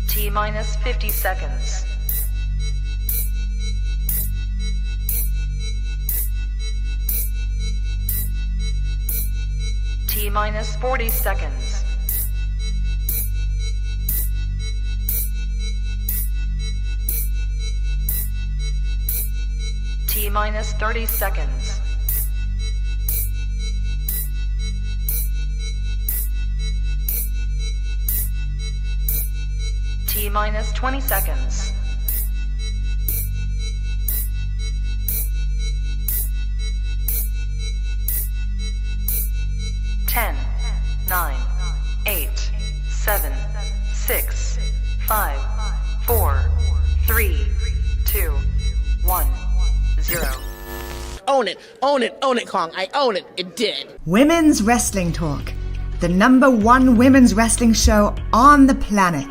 T minus 50 seconds. T minus 40 seconds. T minus 30 seconds. T minus 20 seconds. Ten, 9, 8, 7, 6, 5, 4, 3, 2, 1, 0. Own it, own it, own it, Kong. I own it. It did. Women's Wrestling Talk, the #1 women's wrestling show on the planet.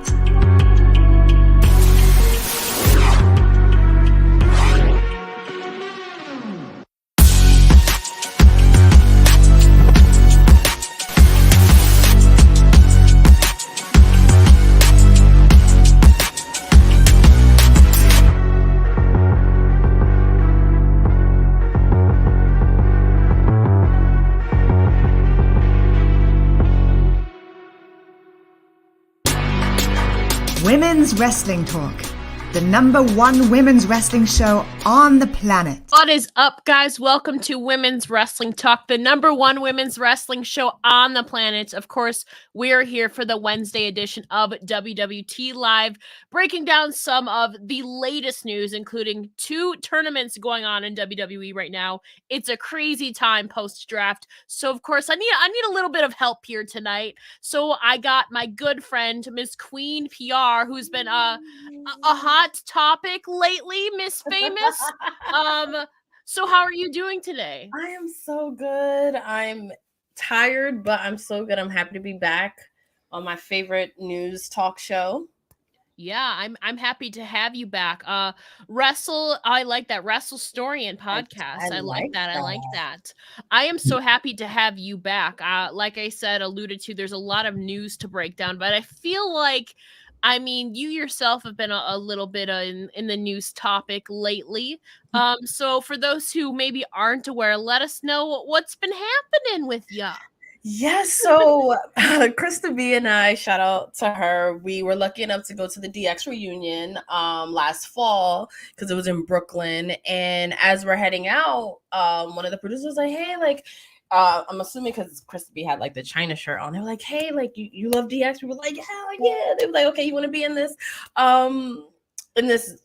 Women's Wrestling Talk, the #1 women's wrestling show on the planet. What is up, guys? Welcome to Women's Wrestling Talk, the #1 women's wrestling show on the planet. Of course, we are here for the Wednesday edition of WWT Live, breaking down some of the latest news, including 2 tournaments going on in WWE right now. It's a crazy time post-draft. So, of course, I need a little bit of help here tonight. So I got my good friend, Miss Queen PR, who's been a hot topic lately, Miss Famous. So how are you doing today? I am so good. I'm tired, but I'm so good. I'm happy to be back on my favorite news talk show. Yeah, I'm happy to have you back. I like that Wrestle Story and podcast. I like that. I am so happy to have you back. Like I said, alluded to, there's a lot of news to break down, but I feel like, I mean, you yourself have been a little bit in the news topic lately. So for those who maybe aren't aware, let us know what's been happening with you. Yes, so Krista B and I, shout out to her, we were lucky enough to go to the DX reunion last fall because it was in Brooklyn. And as we're heading out, one of the producers was like, hey, like, I'm assuming because Krista B had like the China shirt on. They were like, hey, like you love DX? We were like, yeah. They were like, okay, you want to be in this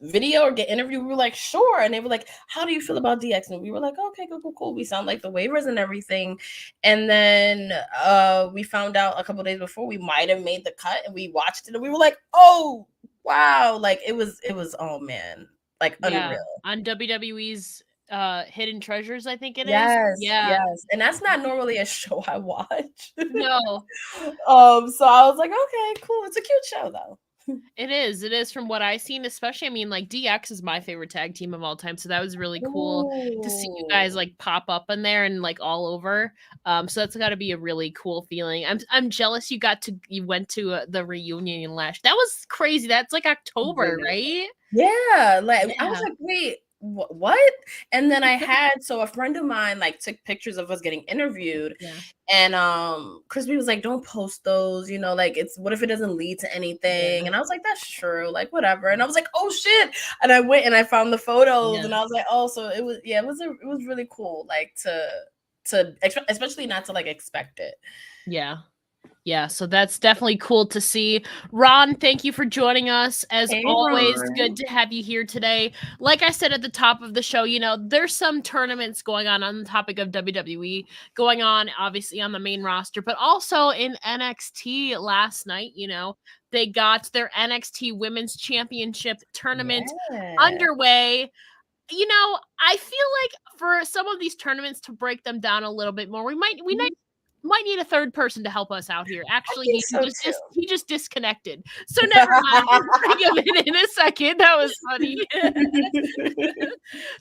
video or get interviewed? We were like, sure. And they were like, how do you feel about DX? And we were like, okay, cool. We sound like the waivers and everything. And then we found out a couple days before we might have made the cut, and we watched it and we were like, oh wow, like it was oh man, like unreal. On WWE's Hidden Treasures, I think it is. Yes. And that's not normally a show I watch. No. So I was like, okay, cool. It's a cute show though. It is from what I've seen, especially, I mean, like, DX is my favorite tag team of all time, so that was really cool to see you guys like pop up in there and like all over. So that's got to be a really cool feeling. I'm jealous you went to the reunion last. That was crazy. That's like October, right? Yeah, like I was like, wait, what? And then I had, so a friend of mine like took pictures of us getting interviewed, and Crispy was like, don't post those, like, it's, what if it doesn't lead to anything? And I was like, that's true, like whatever. And I was like, oh shit. And I went and I found the photos, and I was like, oh, so it was really cool, like to especially not to like expect it. Yeah, so that's definitely cool to see. Ron, thank you for joining us. As always, Ron. Good to have you here today. Like I said at the top of the show, there's some tournaments going on the topic of WWE, going on obviously on the main roster, but also in NXT last night, they got their NXT Women's Championship tournament underway. I feel like for some of these tournaments, to break them down a little bit more, we might need a third person to help us out here. Actually, he just disconnected. So never mind. We'll bring him in a second. That was funny.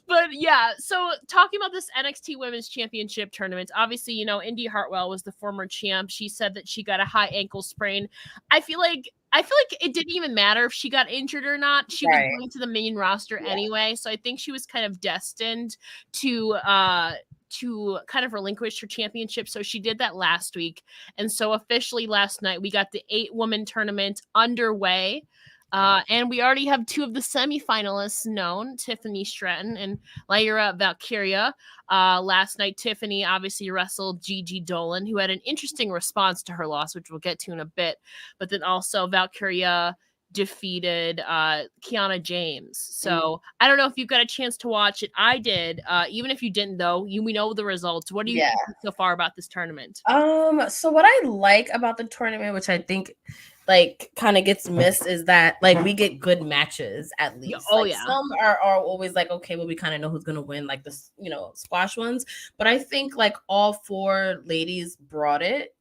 But yeah, so talking about this NXT Women's Championship tournament, obviously, Indy Hartwell was the former champ. She said that she got a high ankle sprain. I feel like I feel like it didn't even matter if she got injured or not. She was going to the main roster anyway, so I think she was kind of destined to kind of relinquish her championship. So she did that last week, and so officially last night we got the 8-woman tournament underway. And we already have 2 of the semifinalists known, Tiffany Stratton and Lyra Valkyria. Last night, Tiffany obviously wrestled Gigi Dolan, who had an interesting response to her loss, which we'll get to in a bit. But then also Valkyria defeated Kiana James. So I don't know if you've got a chance to watch it. I did. Even if you didn't, though, we know the results. What do you think so far about this tournament? So what I like about the tournament, which I think like kind of gets missed, is that like we get good matches at least. Some are always like, okay, well, we kind of know who's gonna win, like this, squash ones. But I think like all 4 ladies brought it.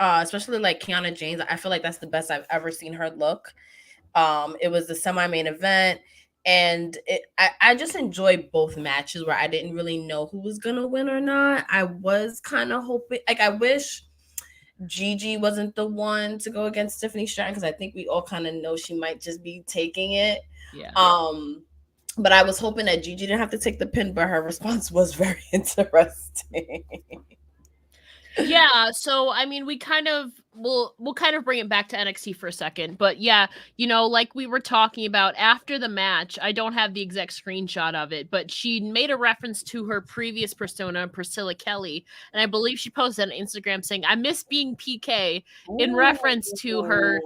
Especially like Kiana James. I feel like that's the best I've ever seen her look. It was the semi-main event, and I just enjoyed both matches where I didn't really know who was gonna win or not. I was kind of hoping, like, I wish Gigi wasn't the one to go against Tiffany Stratton, because I think we all kind of know she might just be taking it. But I was hoping that Gigi didn't have to take the pin, but her response was very interesting. Yeah, so I mean, we kind of we'll kind of bring it back to NXT for a second, but yeah, like we were talking about after the match, I don't have the exact screenshot of it, but she made a reference to her previous persona, Priscilla Kelly, and I believe she posted on Instagram saying, "I miss being PK," in reference to her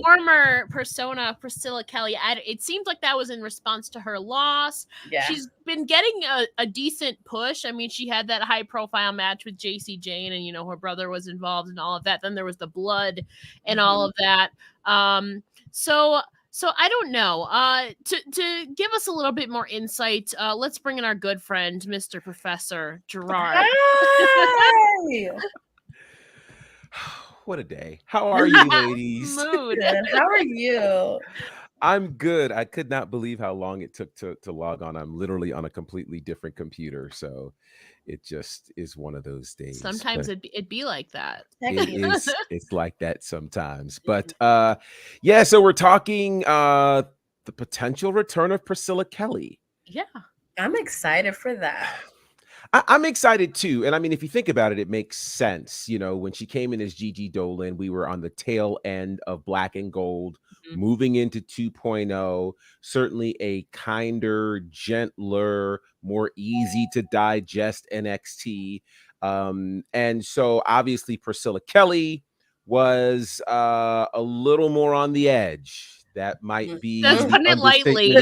former persona, Priscilla Kelly. It seems like that was in response to her loss. She's been getting a decent push. I mean, she had that high profile match with JC Jane, and her brother was involved in all of that. Then there was the blood and all of that. So I don't know. To give us a little bit more insight, let's bring in our good friend, Mr. Professor Gerard. Hi! What a day. How are you, ladies? Mood. How are you? I'm good. I could not believe how long it took to log on. I'm literally on a completely different computer, so it just is one of those days. Sometimes it'd be like that. It's like that sometimes. But yeah, so we're talking the potential return of Priscilla Kelly. Yeah. I'm excited for that. I'm excited too. And I mean, if you think about it, it makes sense. When she came in as Gigi Dolan, we were on the tail end of Black and Gold, moving into 2.0, certainly a kinder, gentler, more easy to digest NXT. And so obviously Priscilla Kelly was a little more on the edge. That might be That's putting it lightly.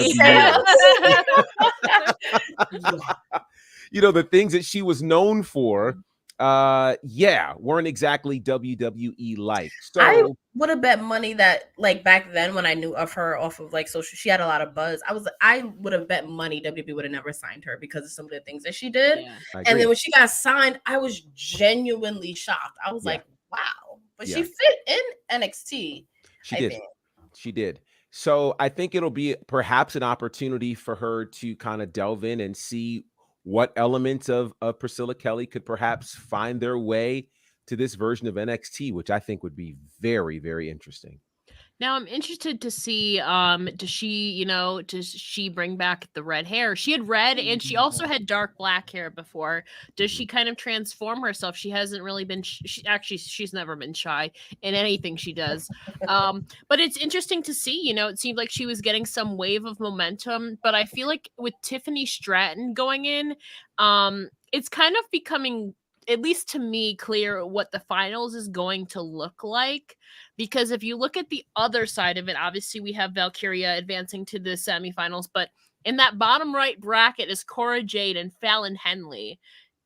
The things that she was known for, weren't exactly WWE like. So I would have bet money that, like, back then when I knew of her off of like social, she had a lot of buzz. I would have bet money WWE would have never signed her because of some of the things that she did. Yeah, and then when she got signed, I was genuinely shocked. I was like, wow. But she fit in NXT. She did. So I think it'll be perhaps an opportunity for her to kind of delve in and see what elements of Priscilla Kelly could perhaps find their way to this version of NXT, which I think would be very, very interesting. Now I'm interested to see, does she bring back the red hair? She had red and she also had dark black hair before. Does she kind of transform herself? She hasn't really been, she's never been shy in anything she does. But it's interesting to see, it seemed like she was getting some wave of momentum, but I feel like with Tiffany Stratton going in, it's kind of becoming, at least to me, clear what the finals is going to look like. Because if you look at the other side of it, obviously we have Valkyria advancing to the semifinals, but in that bottom right bracket is Cora Jade and Fallon Henley.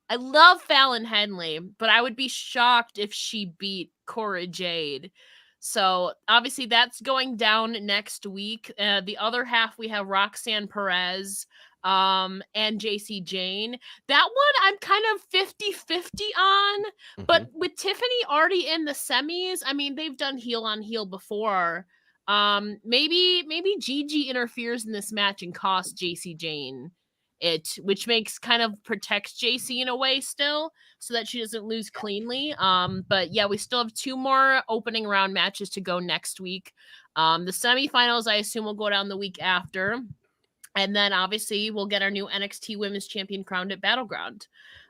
I love Fallon Henley, but I would be shocked if she beat Cora Jade. So obviously that's going down next week. The other half, we have Roxanne Perez and JC Jane. That one I'm kind of 50-50 on, but with Tiffany already in the semis, I mean, they've done heel on heel before. Maybe Gigi interferes in this match and costs JC Jane which makes kind of protects JC in a way still, so that she doesn't lose cleanly. But yeah, we still have 2 more opening round matches to go next week. The semifinals, I assume, will go down the week after. And then obviously we'll get our new NXT Women's Champion crowned at Battleground.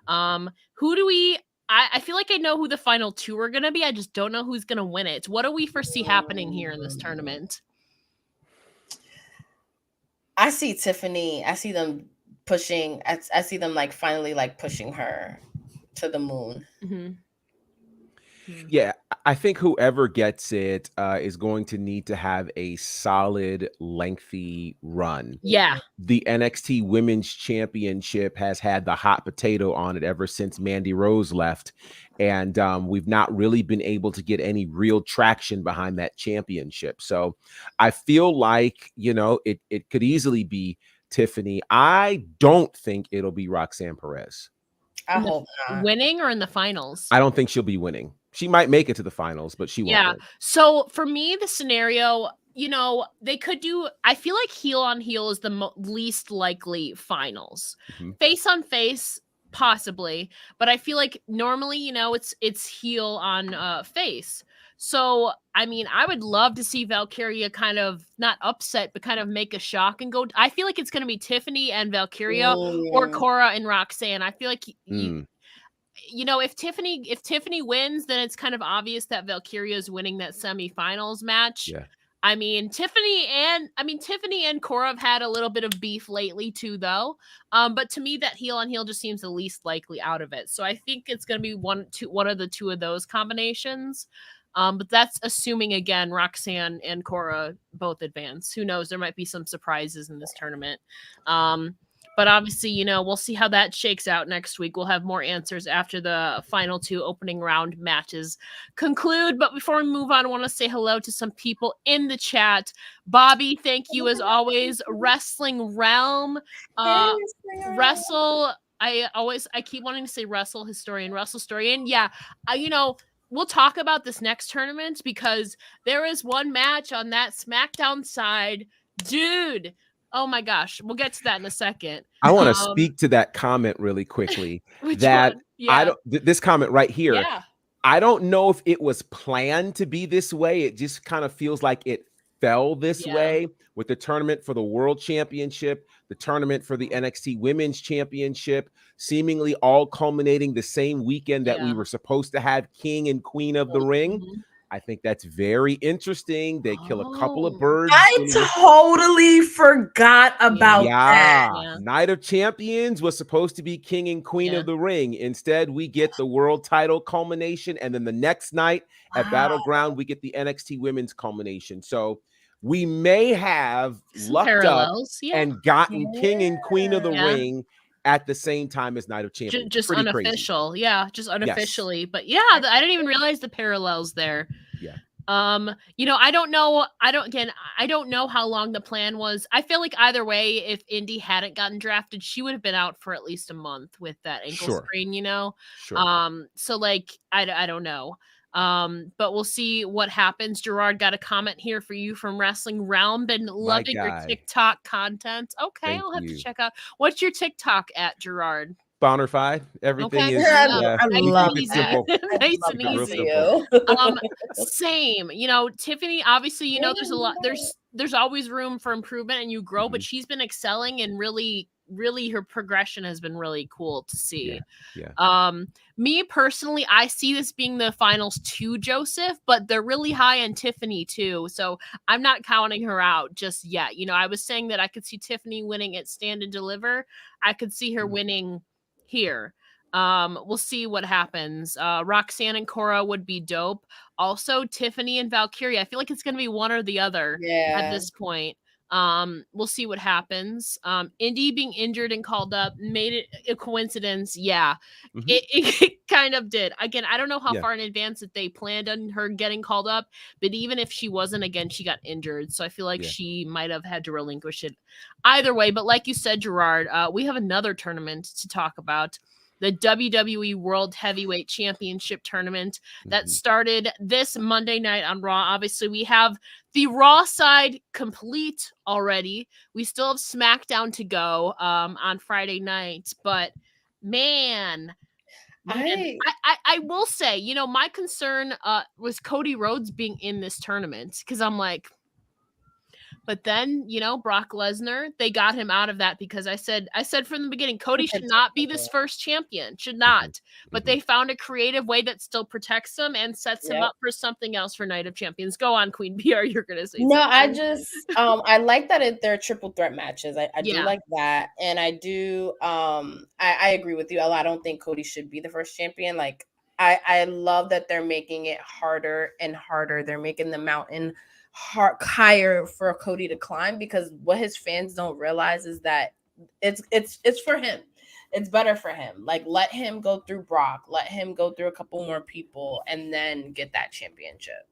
Who do we... I feel like I know who the final 2 are going to be. I just don't know who's going to win it. What do we foresee happening here in this tournament? I see Tiffany. I see them pushing. I see them like finally like pushing her to the moon. Mm-hmm. Yeah, I think whoever gets it is going to need to have a solid, lengthy run. Yeah. The NXT Women's Championship has had the hot potato on it ever since Mandy Rose left. And we've not really been able to get any real traction behind that championship. So I feel like, it could easily be Tiffany. I don't think it'll be Roxanne Perez. I hope not. Winning or in the finals? I don't think she'll be winning. She might make it to the finals, but she won't win. So for me, the scenario, they could do, I feel like heel on heel is the least likely finals. Mm-hmm. Face on face, possibly. But I feel like normally, it's heel on face. So, I mean, I would love to see Valkyria kind of not upset, but kind of make a shock and go. I feel like it's going to be Tiffany and Valkyria or Cora and Roxanne. I feel like if Tiffany wins, then it's kind of obvious that Valkyria is winning that semifinals match. Yeah. I mean, Tiffany and Cora have had a little bit of beef lately too, though. But to me, that heel on heel just seems the least likely out of it. So I think it's going to be one of the 2 of those combinations. But that's assuming, again, Roxanne and Cora both advance. Who knows? There might be some surprises in this tournament. But obviously, we'll see how that shakes out next week. We'll have more answers after the final 2 opening round matches conclude. But before we move on, I want to say hello to some people in the chat. Bobby, thank you as always. Wrestling Realm. Wrestle. I keep wanting to say Wrestle Historian. Yeah. We'll talk about this next tournament because there is one match on that SmackDown side. Dude. Oh my gosh. We'll get to that in a second. I want to speak to that comment really quickly. This comment right here. Yeah. I don't know if it was planned to be this way. It just kind of feels like it fell this way with the tournament for the World Championship, the tournament for the NXT Women's Championship, seemingly all culminating the same weekend that we were supposed to have King and Queen of the Ring. I think that's very interesting. They kill a couple of birds. I totally forgot about that. Yeah. Night of Champions was supposed to be King and Queen of the Ring. Instead, we get the world title culmination. And then the next night at Battleground, we get the NXT Women's culmination. So we may have lucked up and gotten King and Queen of the Ring at the same time as Night of Champions. Just pretty unofficial. Crazy. Yeah, just unofficially. Yes. But I didn't even realize the parallels there. Yeah. I don't know. I don't know how long the plan was. I feel like either way, if Indy hadn't gotten drafted, she would have been out for at least a month with that ankle sprain, Sure. So like, I don't know. But we'll see what happens. Gerard got a comment here for you from Wrestling Realm. Been loving your TikTok content. Okay, I'll have to check out. What's your TikTok at, Gerard? Bonafide. Everything is. I love it. Nice and easy. Same. Tiffany. Obviously, there's a lot. There's always room for improvement, and you grow. But she's been excelling, and really her progression has been really cool to see. Me personally, I see this being the finals to Joseph, but they're really high on Tiffany too. So I'm not counting her out just yet. I was saying that I could see Tiffany winning at Stand and Deliver. I could see her winning here. We'll see what happens. Roxanne and Cora would be dope. Also, Tiffany and Valkyria. I feel like it's going to be one or the other at this point. We'll see what happens. Indy being injured and called up made it a coincidence. Yeah, it kind of did. Again, I don't know how far in advance that they planned on her getting called up, but even if she wasn't, again, she got injured. So I feel like she might have had to relinquish it either way. But like you said, Gerard, we have another tournament to talk about. the WWE World Heavyweight Championship tournament that started this Monday night on Raw. Obviously, we have the Raw side complete already. We still have SmackDown to go on Friday night, but man, I will say, you know, my concern was Cody Rhodes being in this tournament, because I'm like, but then, you know, Brock Lesnar, they got him out of that, because I said from the beginning, Cody should not be this first champion, should not. But they found a creative way that still protects him and sets him up for something else for Night of Champions. Go on, Queen BR, you're gonna say no, something. I just I like that they're triple threat matches. I do Yeah. like that, and I do I agree with you. I don't think Cody should be the first champion. Like I love that they're making it harder and harder. They're making the mountain higher for Cody to climb, because what his fans don't realize is that it's for him. It's better for him. Like, let him go through Brock, let him go through a couple more people, and then get that championship.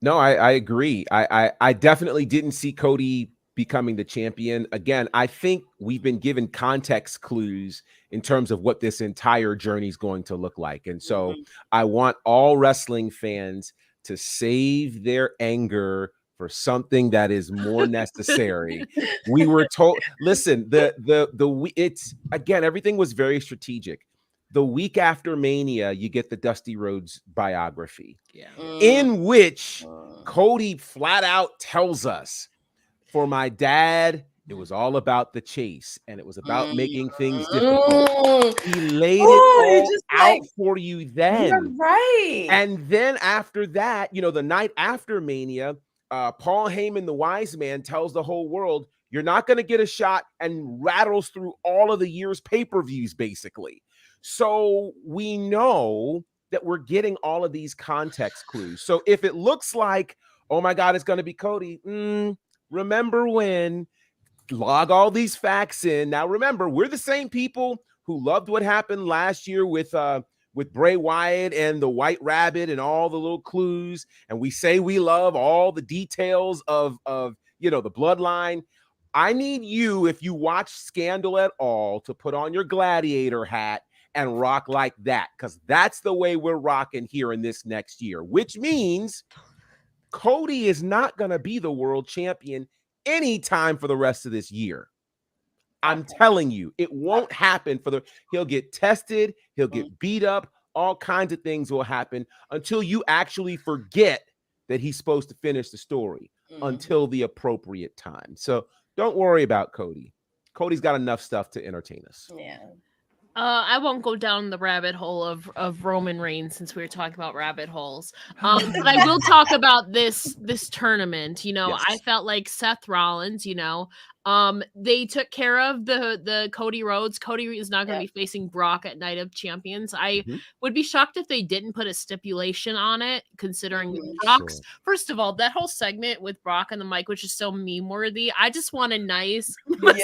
No, I agree. I definitely didn't see Cody becoming the champion. Again, I think we've been given context clues in terms of what this entire journey is going to look like. And so I want all wrestling fans to save their anger for something that is more necessary. We were told, listen, it's, again, everything was very strategic. The week after Mania, you get the Dusty Rhodes biography, in which Cody flat out tells us, for my dad, it was all about the chase, and it was about making things difficult. He laid it all out for you then. You're right. And then after that, you know, the night after Mania, Paul Heyman, the wise man, tells the whole world, you're not going to get a shot, and rattles through all of the year's pay-per-views, basically. So we know that we're getting all of these context clues. So if it looks like, oh my God, it's going to be Cody, remember when, log all these facts in. Now, remember, we're the same people who loved what happened last year with Bray Wyatt and the White Rabbit and all the little clues. And we say we love all the details of you know, the bloodline. I need you, if you watch Scandal at all, to put on your gladiator hat and rock like that, because that's the way we're rocking here in this next year, which means Cody is not going to be the world champion anytime for the rest of this year. I'm telling you, it won't happen he'll get tested, he'll get beat up, all kinds of things will happen until you actually forget that he's supposed to finish the story until the appropriate time. So don't worry about Cody. Cody's got enough stuff to entertain us. Yeah. I won't go down the rabbit hole of Roman Reigns, since we were talking about rabbit holes. But I will talk about this tournament. You know, yes. I felt like Seth Rollins, you know, they took care of the Cody Rhodes. Cody is not going to be facing Brock at Night of Champions. I would be shocked if they didn't put a stipulation on it, considering Brock's. Sure. First of all, that whole segment with Brock and the mic, which is so meme worthy. I just want a nice massage.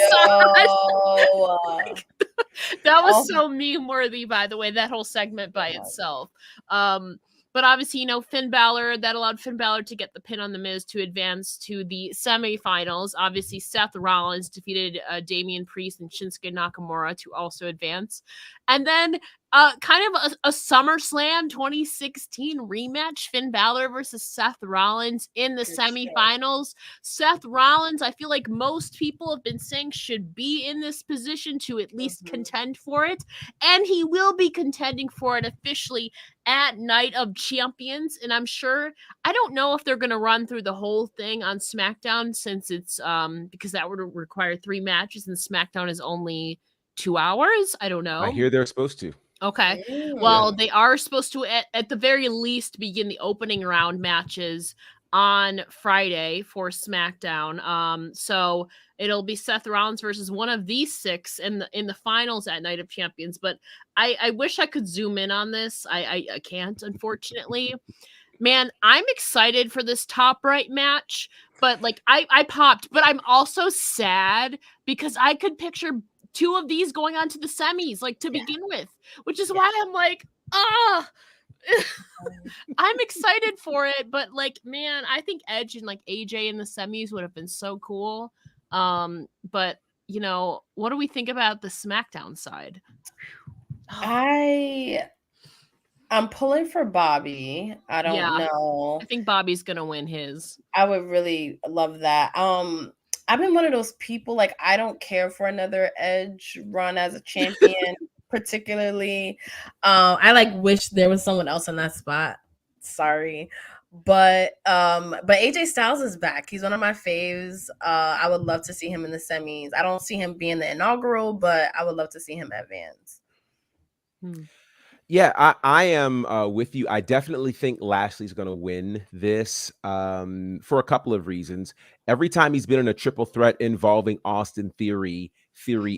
That was so meme worthy, by the way, that whole segment by itself. But obviously, you know, Finn Balor, that allowed Finn Balor to get the pin on The Miz to advance to the semifinals. Obviously, Seth Rollins defeated Damian Priest and Shinsuke Nakamura to also advance. And then kind of a SummerSlam 2016 rematch, Finn Balor versus Seth Rollins in the semifinals. Seth Rollins, I feel like most people have been saying, should be in this position to at least contend for it. And he will be contending for it officially at Night of Champions. And I'm sure, I don't know if they're going to run through the whole thing on SmackDown, since it's because that would require 3 matches and SmackDown is only 2 hours. I don't know. I hear they're supposed to. Okay. Well, they are supposed to, at the very least, begin the opening round matches on Friday for SmackDown. So it'll be Seth Rollins versus one of these 6 in the finals at Night of Champions. But I wish I could zoom in on this. I can't, unfortunately. Man, I'm excited for this top right match, but like I popped, but I'm also sad because I could picture 2 of these going on to the semis, like to begin with, which is why I'm like, I'm excited for it. But like, man, I think Edge and like AJ in the semis would have been so cool. But you know, what do we think about the SmackDown side? I'm pulling for Bobby. I don't know. I think Bobby's gonna win his. I would really love that. I've been one of those people, like, I don't care for another Edge run as a champion, particularly. I like wish there was someone else in that spot. Sorry. But AJ Styles is back. He's one of my faves. I would love to see him in the semis. I don't see him being the inaugural, but I would love to see him advance. Yeah, I am with you. I definitely think Lashley's going to win this for a couple of reasons. Every time he's been in a triple threat involving Austin Theory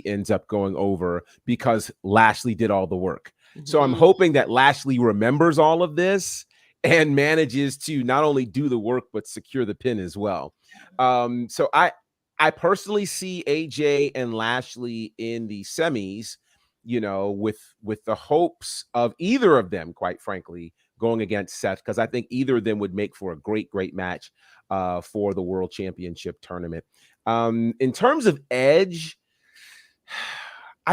ends up going over because Lashley did all the work. So I'm hoping that Lashley remembers all of this and manages to not only do the work, but secure the pin as well. So I personally see AJ and Lashley in the semis, you know, with the hopes of either of them, quite frankly, going against Seth, because I think either of them would make for a great match for the World Championship tournament. In terms of Edge,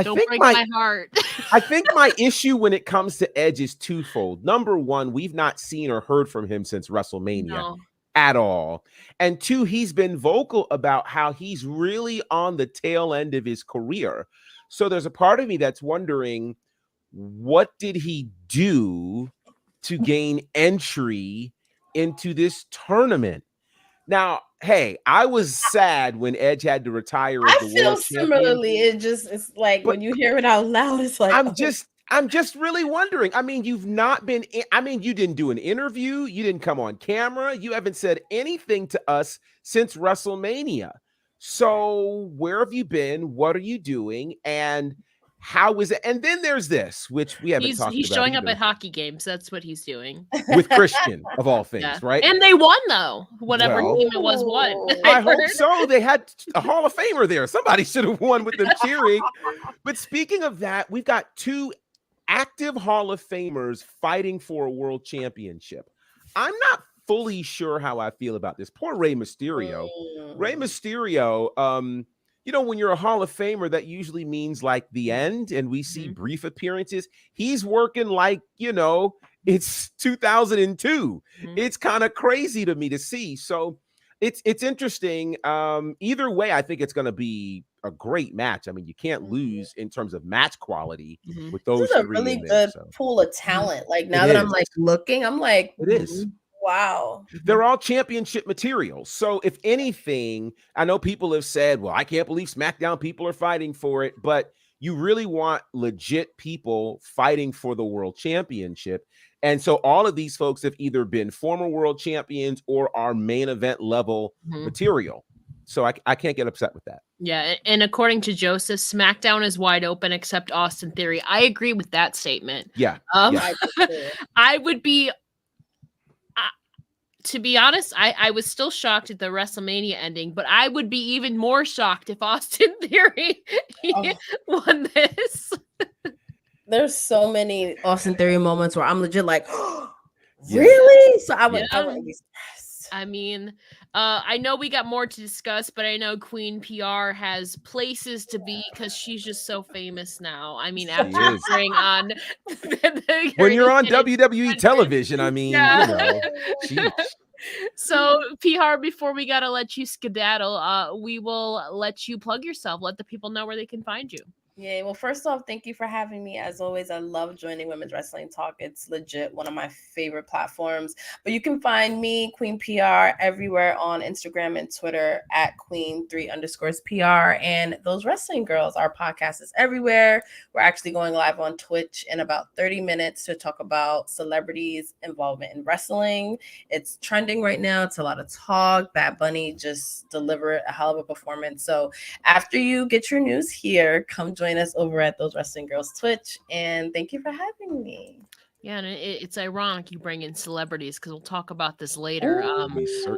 Don't break my heart. I think my issue when it comes to Edge is twofold. Number one, we've not seen or heard from him since WrestleMania at all. And two, he's been vocal about how he's really on the tail end of his career. So there's a part of me that's wondering, what did he do to gain entry into this tournament? Now, hey, I was sad when Edge had to retire as the world champion. Similarly. It's like when you hear it out loud, it's like I'm just really wondering. I mean, you didn't do an interview, you didn't come on camera, you haven't said anything to us since WrestleMania. So where have you been? What are you doing? And how is it? And then there's this, which we haven't talked about. He's showing up at hockey games. That's what he's doing. With Christian, of all things, right? And they won, though. Whatever team it was won. I hope so. They had a Hall of Famer there. Somebody should have won with them cheering. But speaking of that, we've got two active Hall of Famers fighting for a world championship. I'm not fully sure how I feel about this. Poor Rey Mysterio. Rey Mysterio, you know, when you're a Hall of Famer, that usually means like the end, and we see brief appearances. He's working like, you know, it's 2002. It's kind of crazy to me to see. So it's interesting. Either way, I think it's going to be a great match. I mean, you can't lose in terms of match quality with those. This is a really good pool of talent. Like now that I'm like looking, I'm like, it is. Wow. They're all championship material. So if anything, I know people have said, well, I can't believe SmackDown people are fighting for it, but you really want legit people fighting for the world championship. And so all of these folks have either been former world champions or are main event level material. So I can't get upset with that. Yeah. And according to Joseph, SmackDown is wide open except Austin Theory. I agree with that statement. Yeah. I would be... to be honest, I was still shocked at the WrestleMania ending, but I would be even more shocked if Austin Theory won this. There's so many Austin Theory moments where I'm legit like, really? So I would be stressed. I mean, I know we got more to discuss, but I know Queen PR has places to be because she's just so famous now. I mean, after appearing on when you're on WWE television, I mean, you know. So PR, before we gotta let you skedaddle, we will let you plug yourself. Let the people know where they can find you. Yeah, well, first off, thank you for having me. As always, I love joining Women's Wrestling Talk. It's legit one of my favorite platforms. But you can find me, Queen PR, everywhere on Instagram and Twitter at Queen3_PR. And Those Wrestling Girls, our podcast is everywhere. We're actually going live on Twitch in about 30 minutes to talk about celebrities' involvement in wrestling. It's trending right now. It's a lot of talk. Bad Bunny just delivered a hell of a performance. So after you get your news here, come join us over at Those Wrestling Girls Twitch, and thank you for having me. Yeah, and it's ironic you bring in celebrities because we'll talk about this later.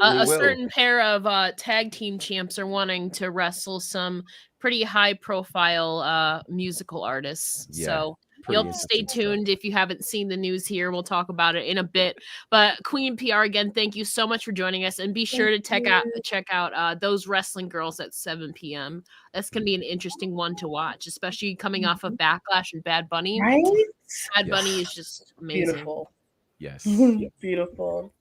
A certain pair of tag team champs are wanting to wrestle some pretty high profile musical artists. So You'll stay tuned if you haven't seen the news here. We'll talk about it in a bit. But Queen PR, again, thank you so much for joining us. And be sure to check out Those Wrestling Girls at 7 p.m. That's going to be an interesting one to watch, especially coming off of Backlash and Bad Bunny. Right? Bad Bunny is just amazing. Beautiful. Yes. Beautiful.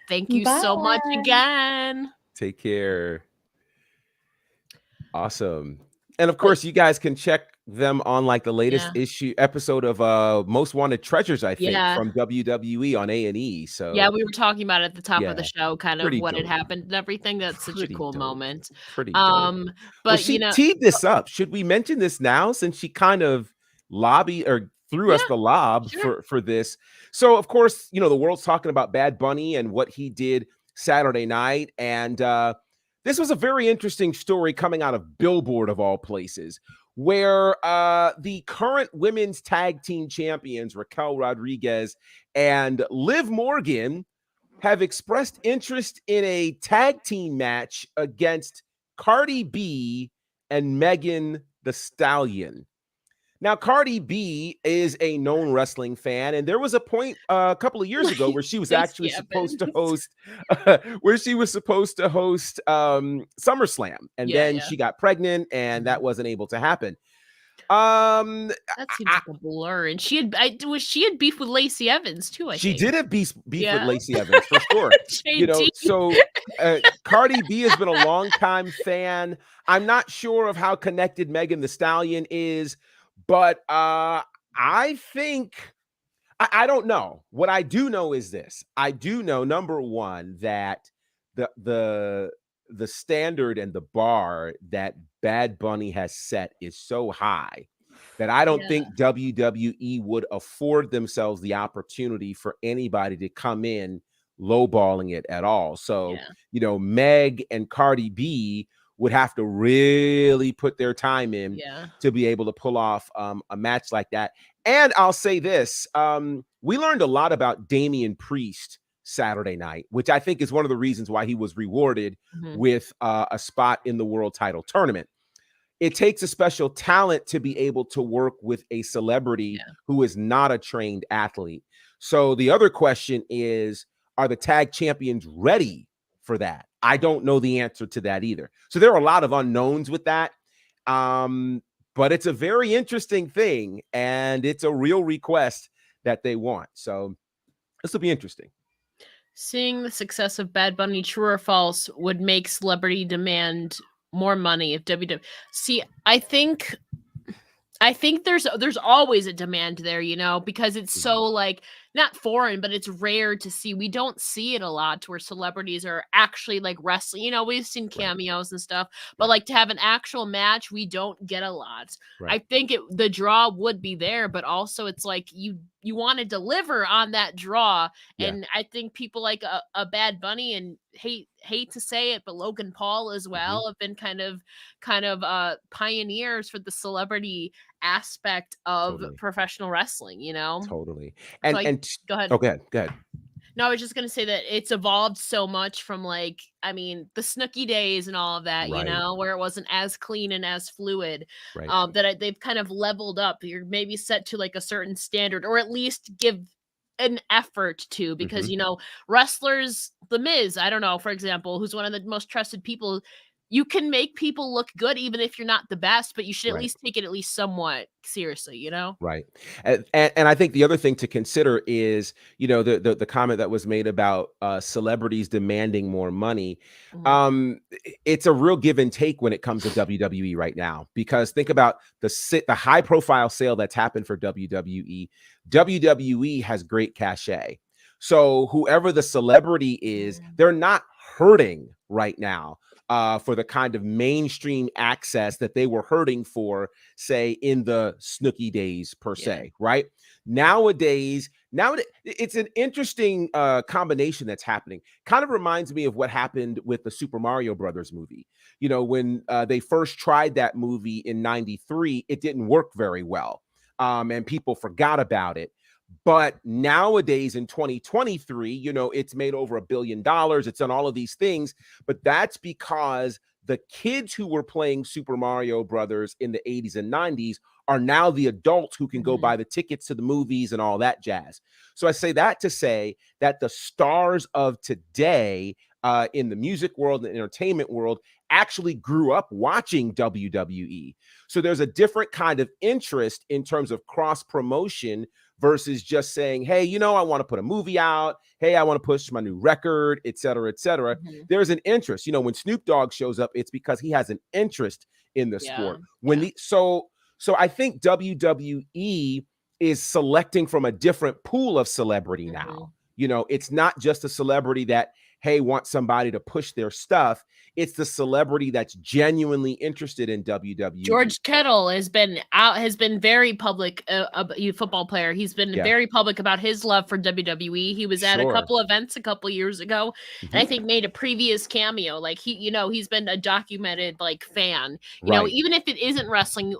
Thank you so much again. Take care. Awesome. And of course, you guys can check them on like the latest episode of Most Wanted Treasures, I think, from WWE on A&E. So yeah, we were talking about it at the top of the show, kind of what had dope. happened and everything. That's such a cool moment. Pretty dope. But she teed this up. Should we mention this now, since she kind of lobbied or threw us the lob for this? So of course, you know, the world's talking about Bad Bunny and what he did Saturday night, and this was a very interesting story coming out of Billboard, of all places, where the current women's tag team champions, Raquel Rodriguez and Liv Morgan, have expressed interest in a tag team match against Cardi B and Megan Thee Stallion. Now, Cardi B is a known wrestling fan, and there was a point a couple of years ago where she was actually supposed to host, SummerSlam, and then she got pregnant, and that wasn't able to happen. That seems like a blur. And she had beef with Lacey Evans too. I think she did have beef with Lacey Evans for sure. You know, so Cardi B has been a long-time fan. I'm not sure of how connected Megan Thee Stallion is, but I think I don't know. What I do know is this. I do know, number one, that the standard and the bar that Bad Bunny has set is so high that I don't think WWE would afford themselves the opportunity for anybody to come in lowballing it at all. So, you know, Meg and Cardi B would have to really put their time in to be able to pull off a match like that. And I'll say this, we learned a lot about Damian Priest Saturday night, which I think is one of the reasons why he was rewarded with a spot in the world title tournament. It takes a special talent to be able to work with a celebrity who is not a trained athlete. So the other question is, are the tag champions ready for that? I don't know the answer to that either. So there are a lot of unknowns with that. But it's a very interesting thing, and it's a real request that they want. So this will be interesting. Seeing the success of Bad Bunny, true or false, would make celebrity demand more money if WWE. See, I think there's always a demand there, you know, because it's so like not foreign, but it's rare to see. We don't see it a lot where celebrities are actually like wrestling. You know, we've seen cameos and stuff, but like to have an actual match, we don't get a lot. I think the draw would be there, but also it's like you want to deliver on that draw. And I think people like a Bad Bunny, and hate to say it, but Logan Paul as well have been kind of pioneers for the celebrity aspect of professional wrestling, you know? Totally. And go ahead. Oh, go ahead. No, I was just going to say that it's evolved so much from like, I mean, the Snooki days and all of that, you know, where it wasn't as clean and as fluid, that they've kind of leveled up. You're maybe set to like a certain standard, or at least give an effort to, because, you know, wrestlers, The Miz, I don't know, for example, who's one of the most trusted people, you can make people look good even if you're not the best, but you should at least take it at least somewhat seriously, you know? Right. And I think the other thing to consider is, you know, the comment that was made about celebrities demanding more money. It's a real give and take when it comes to WWE right now, because think about the high profile sale that's happened for WWE. WWE has great cachet. So whoever the celebrity is, they're not hurting right now for the kind of mainstream access that they were hurting for, say, in the Snooki days per se, right? Nowadays, it's an interesting combination that's happening. Kind of reminds me of what happened with the Super Mario Brothers movie. You know, when they first tried that movie in '93, it didn't work very well, and people forgot about it. But nowadays in 2023, you know, it's made over $1 billion. It's done all of these things, but that's because the kids who were playing Super Mario Brothers in the 80s and 90s are now the adults who can go buy the tickets to the movies and all that jazz. So I say that to say that the stars of today in the music world and the entertainment world actually grew up watching WWE. So there's a different kind of interest in terms of cross promotion versus just saying, hey, you know, I want to put a movie out. Hey, I want to push my new record, et cetera, et cetera. There's an interest. You know, when Snoop Dogg shows up, it's because he has an interest in the sport. So I think WWE is selecting from a different pool of celebrity now. You know, it's not just a celebrity that, hey, want somebody to push their stuff. It's the celebrity that's genuinely interested in WWE. George Kittle has been very public, a football player. He's been very public about his love for WWE. He was at a couple events a couple years ago, and I think made a previous cameo. Like he's been a documented like fan. You know, even if it isn't wrestling,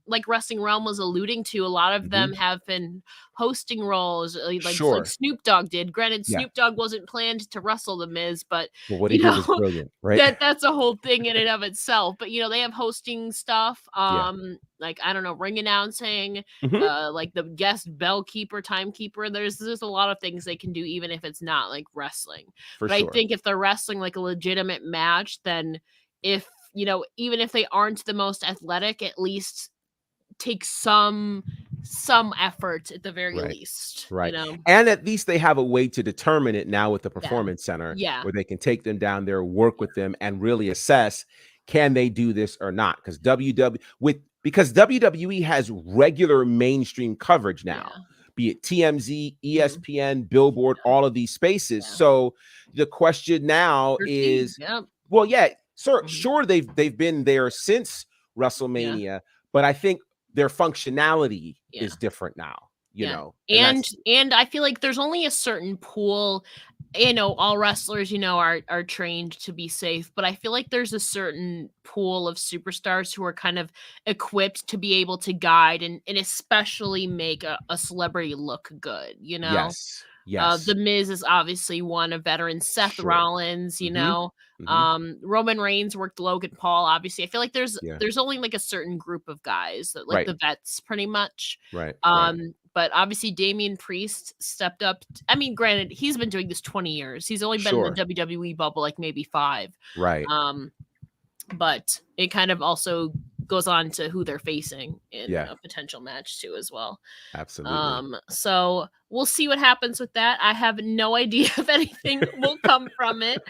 like Wrestling Realm was alluding to, a lot of them have been hosting roles like Snoop Dogg did. Granted, Snoop Dogg wasn't planned to wrestle The Miz, but what he did was brilliant, right? That's a whole thing in and of itself. But you know, they have hosting stuff, like I don't know, ring announcing, like the guest bell keeper, timekeeper. There's a lot of things they can do, even if it's not like wrestling. But I think if they're wrestling like a legitimate match, then even if they aren't the most athletic, at least take some effort at the very least, right? You know? And at least they have a way to determine it now with the Performance Center, where they can take them down there, work with them, and really assess, can they do this or not? Because WWE has regular mainstream coverage now, be it TMZ, ESPN, Billboard, all of these spaces. So the question now is, sure, they've been there since WrestleMania, but I think their functionality is different now, you know. And I feel like there's only a certain pool, you know, all wrestlers, you know, are trained to be safe, but I feel like there's a certain pool of superstars who are kind of equipped to be able to guide and especially make a celebrity look good, you know. The Miz is obviously one, a veteran. Seth Rollins, you know, Roman Reigns worked Logan Paul. Obviously, I feel like there's only like a certain group of guys that like the vets, pretty much. But obviously, Damian Priest stepped up. I mean, granted, he's been doing this 20 years. He's only been in the WWE bubble like maybe 5. But it kind of also goes on to who they're facing in a potential match too as well. Absolutely. So we'll see what happens with that. I have no idea if anything will come from it.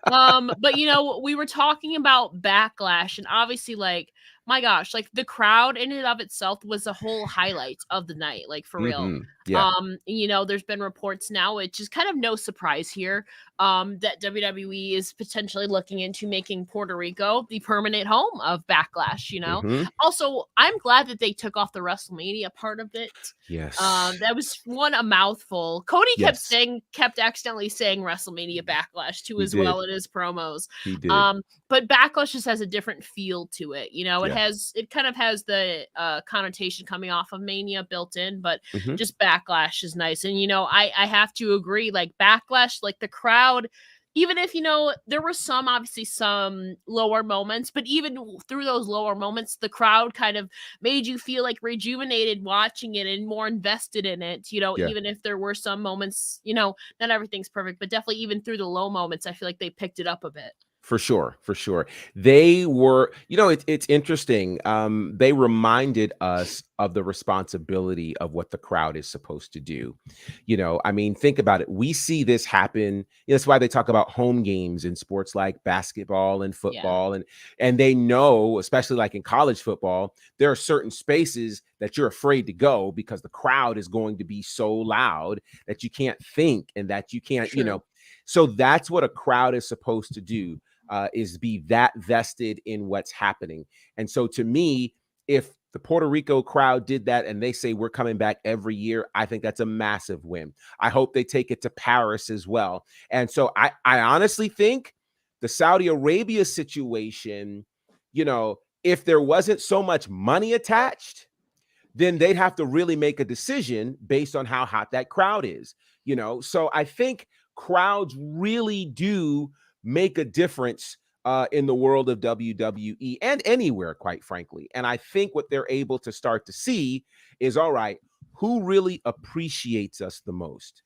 But you know, we were talking about Backlash, and obviously, like, my gosh, like the crowd in and of itself was the whole highlight of the night, like for real. You know, there's been reports now, which is kind of no surprise here, that WWE is potentially looking into making Puerto Rico the permanent home of Backlash, you know. Also, I'm glad that they took off the WrestleMania part of it. That was a mouthful. Cody kept accidentally saying WrestleMania Backlash too, as well in his promos. He did. But Backlash just has a different feel to it, you know. It kind of has the connotation coming off of Mania built in, but just Backlash is nice. And you know, I have to agree, like Backlash, like the crowd, even if, you know, there were obviously some lower moments, but even through those lower moments, the crowd kind of made you feel like rejuvenated watching it and more invested in it, you know. Even if there were some moments, you know, not everything's perfect, but definitely even through the low moments, I feel like they picked it up a bit. For sure. They were, you know, it's interesting. They reminded us of the responsibility of what the crowd is supposed to do. You know, I mean, think about it. We see this happen. That's why they talk about home games in sports like basketball and football. And they know, especially like in college football, there are certain spaces that you're afraid to go because the crowd is going to be so loud that you can't think and that you can't, you know. So that's what a crowd is supposed to do. Is be that vested in what's happening. And so to me, if the Puerto Rico crowd did that and they say we're coming back every year, I think that's a massive win. I hope they take it to Paris as well. And so I honestly think the Saudi Arabia situation, you know, if there wasn't so much money attached, then they'd have to really make a decision based on how hot that crowd is, you know. So I think crowds really do make a difference in the world of WWE and anywhere, quite frankly. And I think what they're able to start to see is, all right, who really appreciates us the most?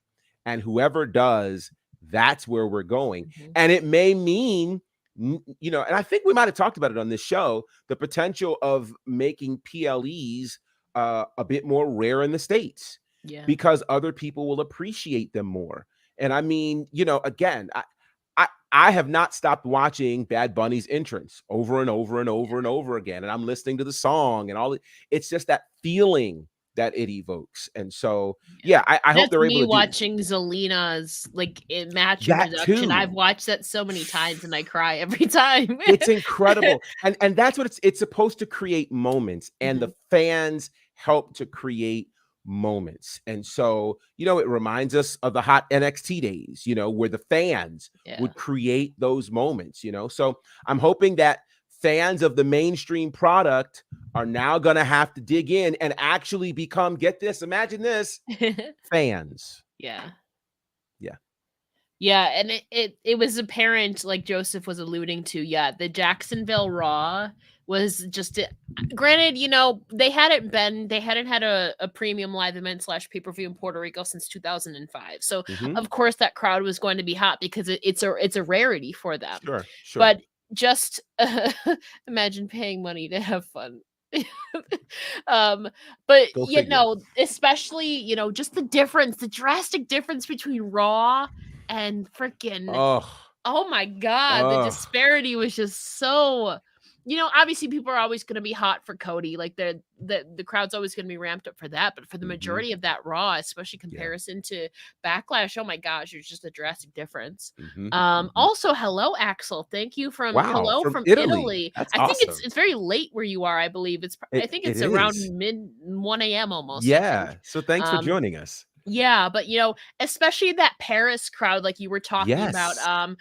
And whoever does, that's where we're going. Mhm. And it may mean, you know, and I think we might have talked about it on this show, the potential of making PLEs a bit more rare in the States Yeah. because other people will appreciate them more. And I mean, you know, again, I have not stopped watching Bad Bunny's entrance over and over and over and over again. And I'm listening to the song and all. It's just that feeling that it evokes. And so, yeah, I hope they're able to watching Zelina's like match that introduction. too. I've watched that so many times and I cry every time. It's incredible. And that's what it's supposed to create moments, and the fans help to create moments. And so, you know, it reminds us of the hot NXT days, you know, where the fans would create those moments, you know. So I'm hoping that fans of the mainstream product are now going to have to dig in and actually become, get this, imagine this, fans. Yeah. Yeah. Yeah, and it was apparent, like Joseph was alluding to, the Jacksonville Raw was just granted, you know, they hadn't had a premium live event / pay-per-view in Puerto Rico since 2005. So of course that crowd was going to be hot because it's a rarity for them. Sure. But just imagine paying money to have fun. But you know, especially, you know, just the drastic difference between Raw and freaking oh my god, the disparity was just so, you know, obviously people are always going to be hot for Cody, like the crowd's always going to be ramped up for that, but for the majority of that Raw, especially comparison to Backlash, oh my gosh, there's just a drastic difference. Also, hello Axel, thank you from Italy. That's I think awesome. it's very late where you are. I believe I think it's around mid 1 a.m. almost. Yeah, so thanks for joining us. Yeah, but you know, especially that Paris crowd, like you were talking about.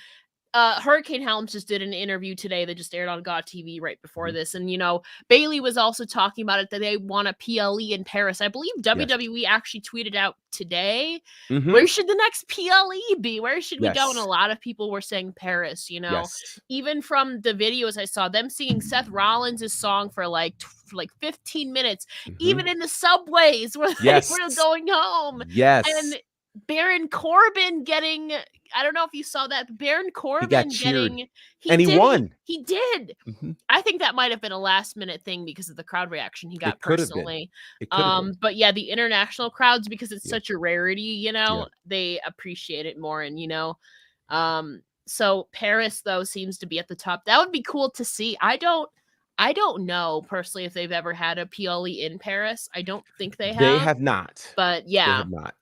Hurricane Helms just did an interview today that just aired on God TV right before this. And, you know, Bailey was also talking about it, that they want a PLE in Paris. I believe WWE actually tweeted out today, where should the next PLE be? Where should we go? And a lot of people were saying Paris, you know, even from the videos I saw them singing Seth Rollins' song for like 15 minutes, even in the subways where they were going home. And Baron Corbin getting, I don't know if you saw that, Baron Corbin he won. He did. I think that might have been a last minute thing because of the crowd reaction he got personally. But yeah, the international crowds, because it's such a rarity, you know, they appreciate it more. And, you know, so Paris though seems to be at the top. That would be cool to see. I don't know personally if they've ever had a PLE in Paris. I don't think they have. They have not. But yeah. They have not.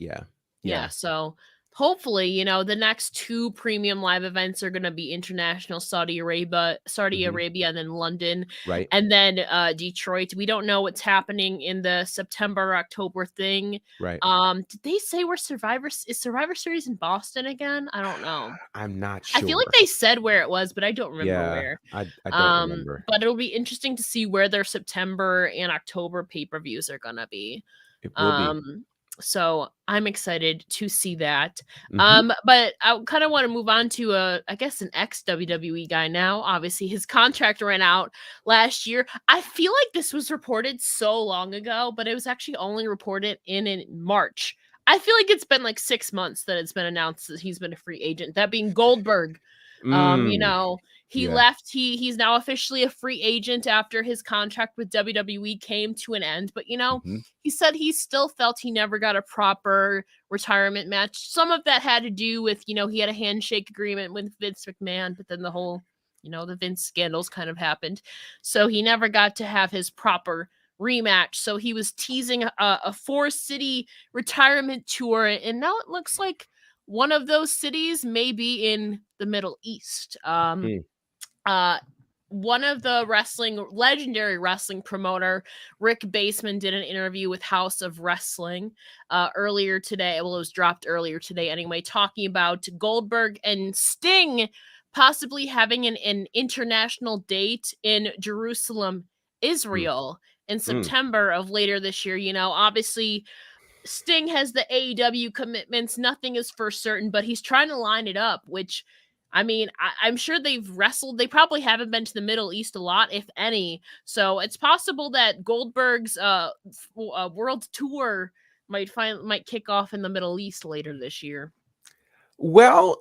Yeah. So hopefully, you know, the next 2 premium live events are going to be international Saudi Arabia, and then London, right? And then Detroit. We don't know what's happening in the September October thing, right? Did they say where Survivor Series in Boston again? I don't know. I'm not sure. I feel like they said where it was, but I don't remember where. I don't remember. But it'll be interesting to see where their September and October pay-per-views are gonna be. It will be. So I'm excited to see that. But I kind of want to move on to I guess an ex-WWE guy now. Obviously, his contract ran out last year. I feel like this was reported so long ago, but it was actually only reported in March. I feel like it's been like 6 months that it's been announced that he's been a free agent. That being Goldberg. You know, he left. He's now officially a free agent after his contract with WWE came to an end. But, you know, he said he still felt he never got a proper retirement match. Some of that had to do with, you know, he had a handshake agreement with Vince McMahon, but then the whole, you know, the Vince scandals kind of happened. So he never got to have his proper rematch. So he was teasing a 4-city retirement tour. And now it looks like one of those cities may be in the Middle East. One of the legendary wrestling promoter, Rick Baseman, did an interview with House of Wrestling earlier today. Well, it was dropped earlier today anyway, talking about Goldberg and Sting possibly having an international date in Jerusalem, Israel, in September of later this year. You know, obviously Sting has the AEW commitments. Nothing is for certain, but he's trying to line it up, which I mean, I'm sure they've wrestled. They probably haven't been to the Middle East a lot, if any. So it's possible that Goldberg's world tour might kick off in the Middle East later this year. Well,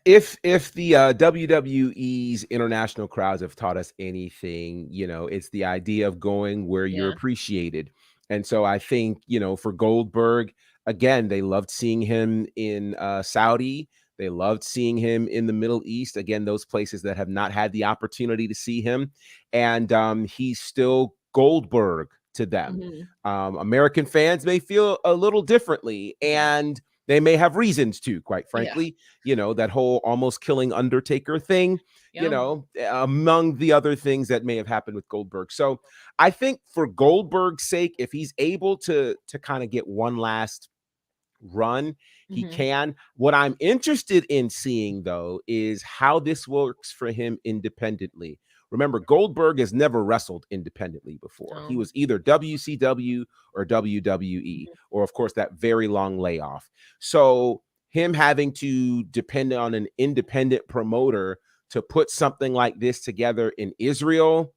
if the WWE's international crowds have taught us anything, it's the idea of going where you're appreciated. And so I think, for Goldberg, again, they loved seeing him in Saudi. They loved seeing him in the Middle East. Again, those places that have not had the opportunity to see him. And he's still Goldberg to them. American fans may feel a little differently, and they may have reasons to, quite frankly, that whole almost killing Undertaker thing, among the other things that may have happened with Goldberg. So I think for Goldberg's sake, if he's able to kind of get one last run, he can. What I'm interested in seeing, though, is how this works for him independently. Remember, Goldberg has never wrestled independently before. He was either WCW or WWE, or of course that very long layoff. So him having to depend on an independent promoter to put something like this together in Israel,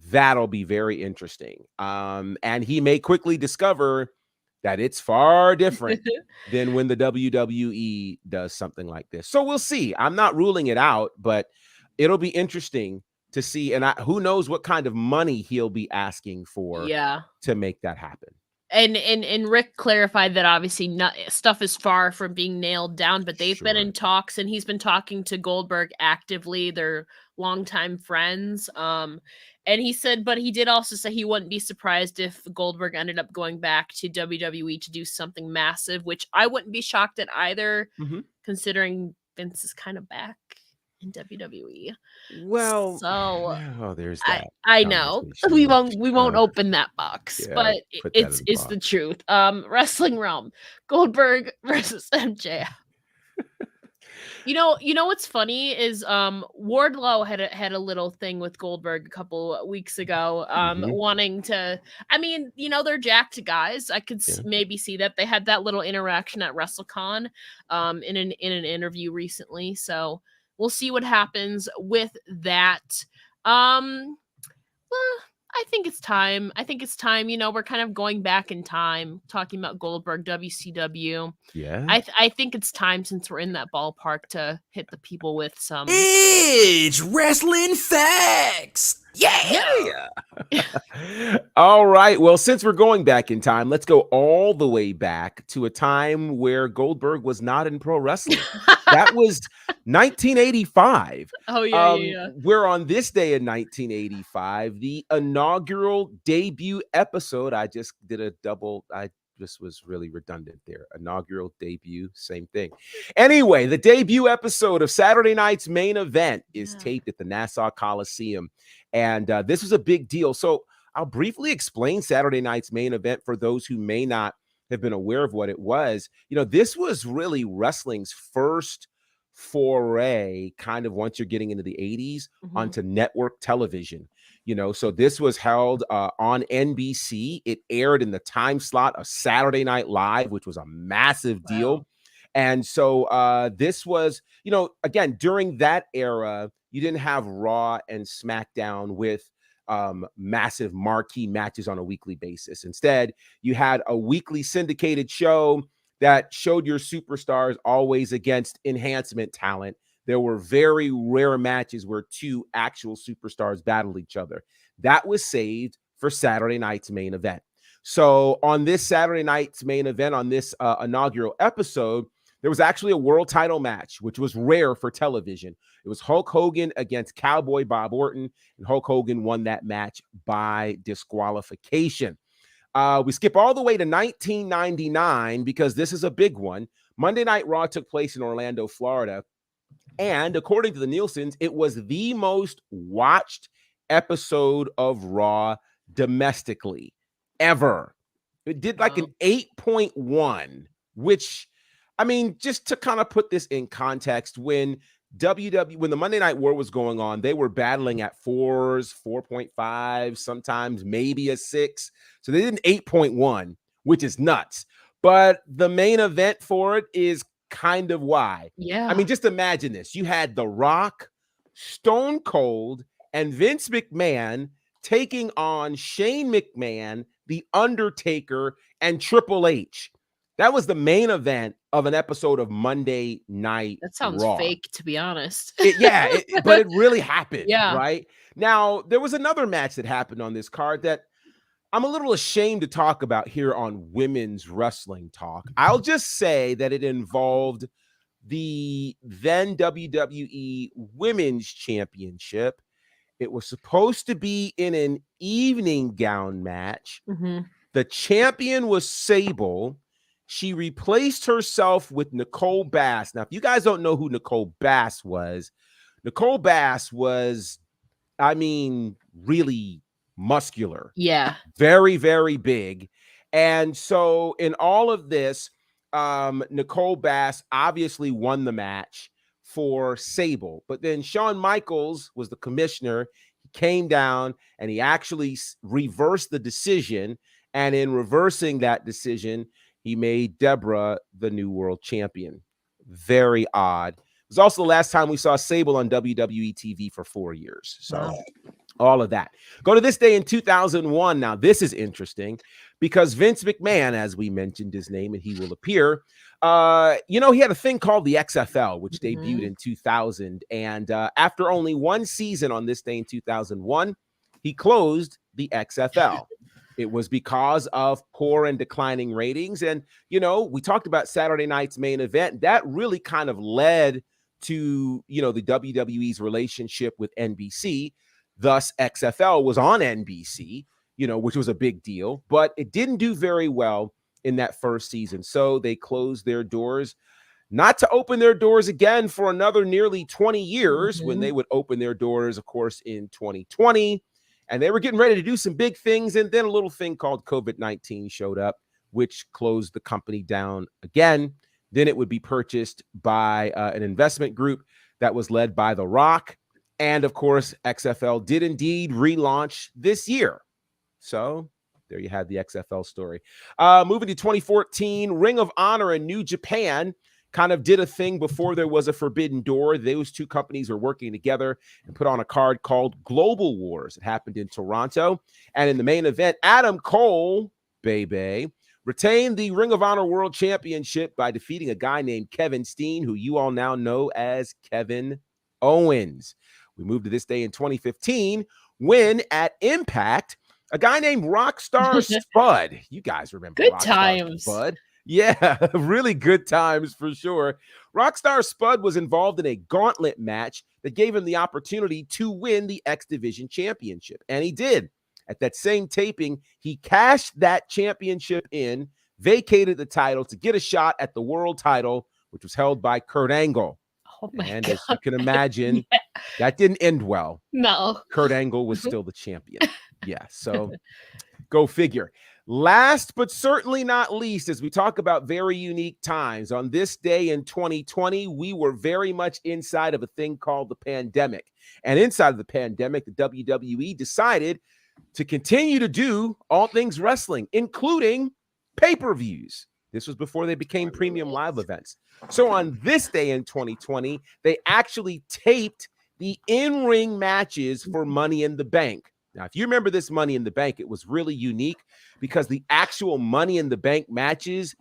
that'll be very interesting. And he may quickly discover that it's far different than when the WWE does something like this. So we'll see. I'm not ruling it out, but it'll be interesting to see. And who knows what kind of money he'll be asking for to make that happen. And Rick clarified that obviously stuff is far from being nailed down, but they've been in talks, and he's been talking to Goldberg actively. They're longtime friends. And he said, but he did also say he wouldn't be surprised if Goldberg ended up going back to WWE to do something massive, which I wouldn't be shocked at either, considering Vince is kind of back in WWE. Well, so there's that. I know we won't open that box, but it's the truth. Wrestling Realm, Goldberg versus MJF. You know what's funny is Wardlow had a little thing with Goldberg a couple of weeks ago, wanting to. I mean, they're jacked guys. I could maybe see that they had that little interaction at WrestleCon, in an interview recently. So we'll see what happens with that. I think it's time. We're kind of going back in time, talking about Goldberg, WCW. Yeah. I think it's time, since we're in that ballpark, to hit the people with some It's wrestling facts. Yeah. All right. Well, since we're going back in time, let's go all the way back to a time where Goldberg was not in pro wrestling. That was 1985. Oh, yeah. We're on this day in 1985, the inaugural debut episode. I just did a double. I just was really redundant there. Inaugural debut, same thing. Anyway, the debut episode of Saturday Night's Main Event is taped at the Nassau Coliseum. And this was a big deal. So I'll briefly explain Saturday Night's Main Event for those who may not have been aware of what it was. This was really wrestling's first foray, kind of once you're getting into the 80s, onto network television. So this was held on NBC. It aired in the time slot of Saturday Night Live, which was a massive deal. And so this was, again, during that era, you didn't have Raw and SmackDown with massive marquee matches on a weekly basis. Instead, you had a weekly syndicated show that showed your superstars always against enhancement talent. There were very rare matches where two actual superstars battled each other. That was saved for Saturday Night's Main Event. So on this Saturday Night's Main Event, on this inaugural episode, there was actually a world title match, which was rare for television. It was Hulk Hogan against Cowboy Bob Orton, and Hulk Hogan won that match by disqualification. We skip all the way to 1999 because this is a big one. Monday Night Raw took place in Orlando, Florida. And according to the Nielsen's, it was the most watched episode of Raw domestically ever. It did like an 8.1, which, I mean, just to kind of put this in context, when the Monday Night War was going on, they were battling at 4s, 4.5, sometimes maybe a 6. So they did an 8.1, which is nuts. But the main event for it is kind of why. Yeah. I mean, just imagine this. You had The Rock, Stone Cold, and Vince McMahon taking on Shane McMahon, The Undertaker, and Triple H. That was the main event of an episode of Monday Night That sounds Raw. fake, to be honest. But it really happened, Yeah. right? Now, there was another match that happened on this card that I'm a little ashamed to talk about here on Women's Wrestling Talk. I'll just say that it involved the then WWE Women's Championship. It was supposed to be in an evening gown match. Mm-hmm. The champion was Sable. She replaced herself with Nicole Bass. Now, if you guys don't know who Nicole Bass was I mean, really muscular. Yeah. Very, very big. And so in all of this, Nicole Bass obviously won the match for Sable. But then Shawn Michaels was the commissioner. He came down and he actually reversed the decision. And in reversing that decision, he made Deborah the new world champion. Very odd. It was also the last time we saw Sable on WWE TV for 4 years. So all of that. Go to this day in 2001. Now, this is interesting because Vince McMahon, as we mentioned his name, and he will appear, he had a thing called the XFL, which debuted in 2000. And after only one season on this day in 2001, he closed the XFL. It was because of poor and declining ratings. And, we talked about Saturday night's main event. That really kind of led to, the WWE's relationship with NBC. Thus, XFL was on NBC, which was a big deal. But it didn't do very well in that first season. So they closed their doors, not to open their doors again for another nearly 20 years when they would open their doors, of course, in 2020. And they were getting ready to do some big things. And then a little thing called COVID-19 showed up, which closed the company down again. Then it would be purchased by an investment group that was led by The Rock. And of course, XFL did indeed relaunch this year. So there you have the XFL story. Moving to 2014, Ring of Honor and New Japan kind of did a thing before there was a Forbidden Door. Those two companies were working together and put on a card called Global Wars. It happened in Toronto. And in the main event, Adam Cole, baby, retained the Ring of Honor World Championship by defeating a guy named Kevin Steen, who you all now know as Kevin Owens. We moved to this day in 2015 when at Impact, a guy named Rockstar Spud. You guys remember Good Rockstar times. Spud? Yeah, really good times for sure. Rockstar Spud was involved in a gauntlet match that gave him the opportunity to win the X Division Championship. And he did. At that same taping, he cashed that championship in, vacated the title to get a shot at the world title, which was held by Kurt Angle. Oh my and God. as you can imagine, that didn't end well. No. Kurt Angle was still the champion. Yeah, so go figure. Last but certainly not least, as we talk about very unique times, on this day in 2020, we were very much inside of a thing called the pandemic. And inside of the pandemic, the WWE decided to continue to do all things wrestling, including pay-per-views. This was before they became premium live events. So on this day in 2020, they actually taped the in-ring matches for Money in the Bank. Now, if you remember this Money in the Bank, it was really unique because the actual Money in the Bank matches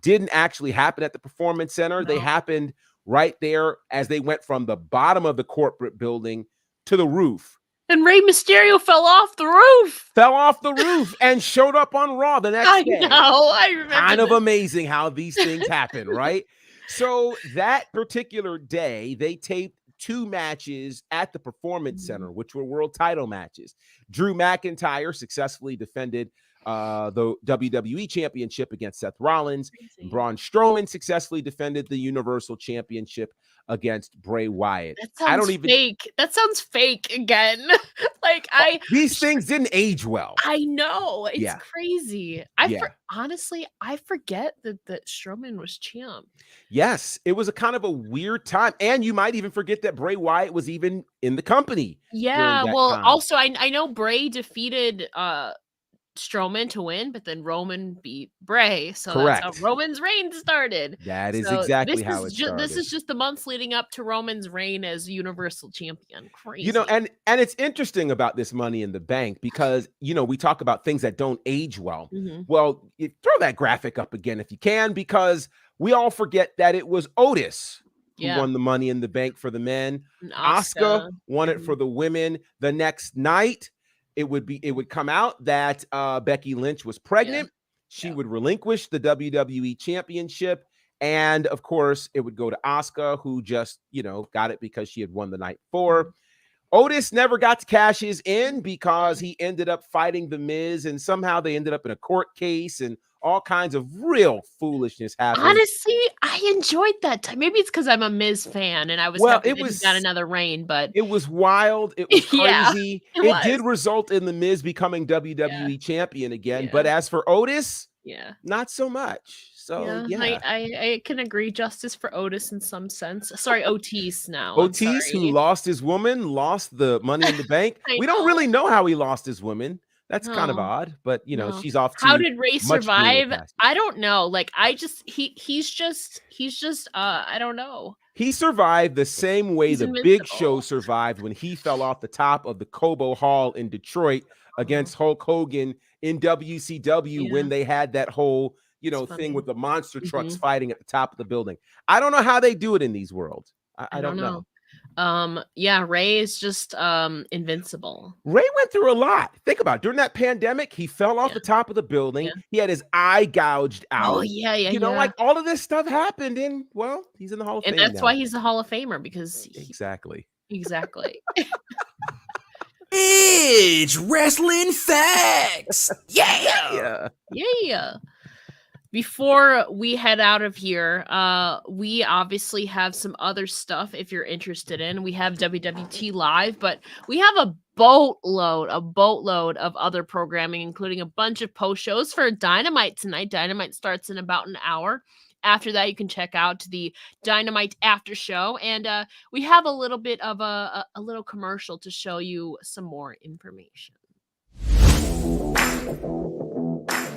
didn't actually happen at the Performance Center. They happened right there as they went from the bottom of the corporate building to the roof. And Rey Mysterio fell off the roof. And showed up on Raw the next day. I know. I remember. Kind of amazing how these things happen, right? So that particular day, they taped 2 matches at the Performance Center, which were world title matches. Drew McIntyre successfully defended the WWE Championship against Seth Rollins. And Braun Strowman successfully defended the Universal Championship against Bray Wyatt. That sounds fake. That sounds fake again. These things didn't age well. I know. It's crazy. Honestly, I forget that Strowman was champ. Yes, it was a kind of a weird time. And you might even forget that Bray Wyatt was even in the company. Yeah, well, time. Also, I know Bray defeated Strowman to win, but then Roman beat Bray. So Correct. that's how Roman's reign started. That is exactly how it started. This is just the months leading up to Roman's reign as Universal Champion. Crazy. You know, and it's interesting about this Money in the Bank because, you know, we talk about things that don't age well. Well, throw that graphic up again if you can, because we all forget that it was Otis who won the Money in the Bank for the men. Asuka won it for the women. The next night, it would come out that Becky Lynch was pregnant. She would relinquish the WWE Championship. And of course, it would go to Asuka, who just, you know, got it because she had won the night before. Otis never got to cash his in because he ended up fighting The Miz, and somehow they ended up in a court case, and all kinds of real foolishness happened. Honestly, I enjoyed that time. Maybe it's because I'm a Miz fan and I was happy that he got another reign, but it was wild. It was crazy. It did result in The Miz becoming WWE champion again. But as for Otis, not so much. So I can agree. Justice for Otis in some sense. Sorry, Otis now. Otis, who lost his woman, lost the Money in the Bank. We don't really know how he lost his woman. That's kind of odd, but you know, she's off to how did Ray survive? I don't know. Like he's just I don't know. He survived the same way the Big Show survived when he fell off the top of the Cobo Hall in Detroit against Hulk Hogan in WCW when they had that whole, you know, thing with the monster trucks fighting at the top of the building. I don't know how they do it in these worlds. I don't know. Ray is just invincible. Ray went through a lot. Think about it. During that pandemic, he fell off the top of the building. He had his eye gouged out. You know, like all of this stuff happened, and well, he's in the Hall of Fame. And that's why he's a Hall of Famer, because exactly. It's wrestling facts. Yeah. Before we head out of here, we obviously have some other stuff if you're interested in. We have WWT Live, but we have a boatload of other programming, including a bunch of post shows for Dynamite tonight. Dynamite starts in about an hour. After that, you can check out the Dynamite after show. And we have a little bit of a little commercial to show you some more information.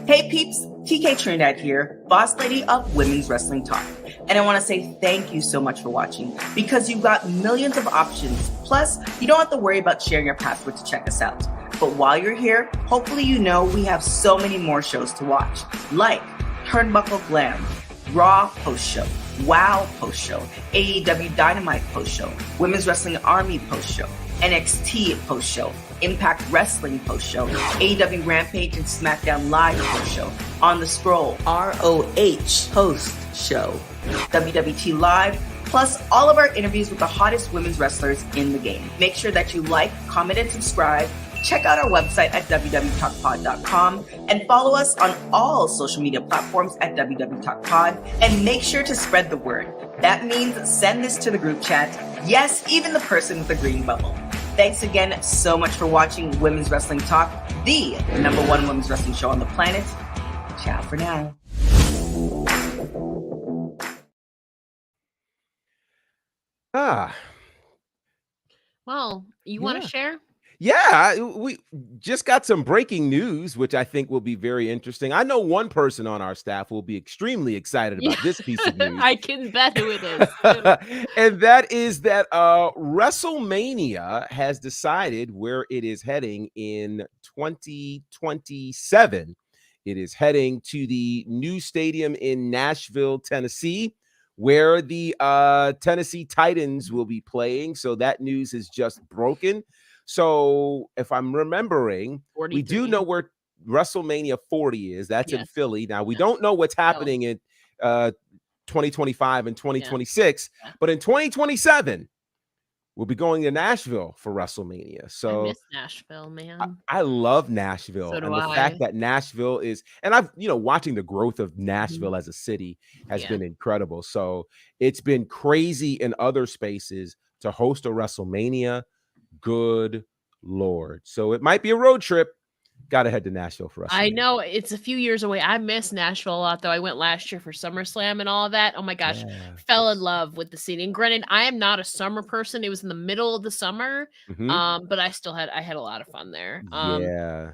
Hey peeps, TK Trinidad here, boss lady of Women's Wrestling Talk. And I want to say thank you so much for watching, because you've got millions of options. Plus, you don't have to worry about sharing your password to check us out. But while you're here, hopefully you know we have so many more shows to watch, like Turnbuckle Glam, Raw Post Show, WOW Post Show, AEW Dynamite Post Show, Women's Wrestling Army Post Show, NXT Post Show, Impact Wrestling Post Show, AEW Rampage and SmackDown Live Post Show, On the Scroll, ROH Post Show, WWT Live, plus all of our interviews with the hottest women's wrestlers in the game. Make sure that you like, comment, and subscribe. Check out our website at www.talkpod.com and follow us on all social media platforms at www.talkpod, and make sure to spread the word. That means send this to the group chat. Yes, even the person with the green bubble. Thanks again so much for watching Women's Wrestling Talk, the #1 women's wrestling show on the planet. Ciao for now. Well, you want to share? Yeah, we just got some breaking news, which I think will be very interesting. I know one person on our staff will be extremely excited about this piece of news. I can bet who it is. And that is that WrestleMania has decided where it is heading in 2027. It is heading to the new stadium in Nashville, Tennessee, where the Tennessee Titans will be playing. So that news is just broken. So if I'm remembering, 43. We do know where WrestleMania 40 is. That's in Philly. Now, we don't know what's happening in 2025 and 2026, but in 2027, we'll be going to Nashville for WrestleMania. So I miss Nashville, man. I love Nashville. And the fact that Nashville is, and I've, watching the growth of Nashville as a city has been incredible. So it's been crazy in other spaces to host a WrestleMania. Good Lord. So it might be a road trip Gotta head to Nashville for us. I know it's a few years away. I miss Nashville a lot, though. I went last year for SummerSlam and all of that. Oh my gosh, fell in love with the city. And granted, I am not a summer person. It was in the middle of the summer, but I had a lot of fun there.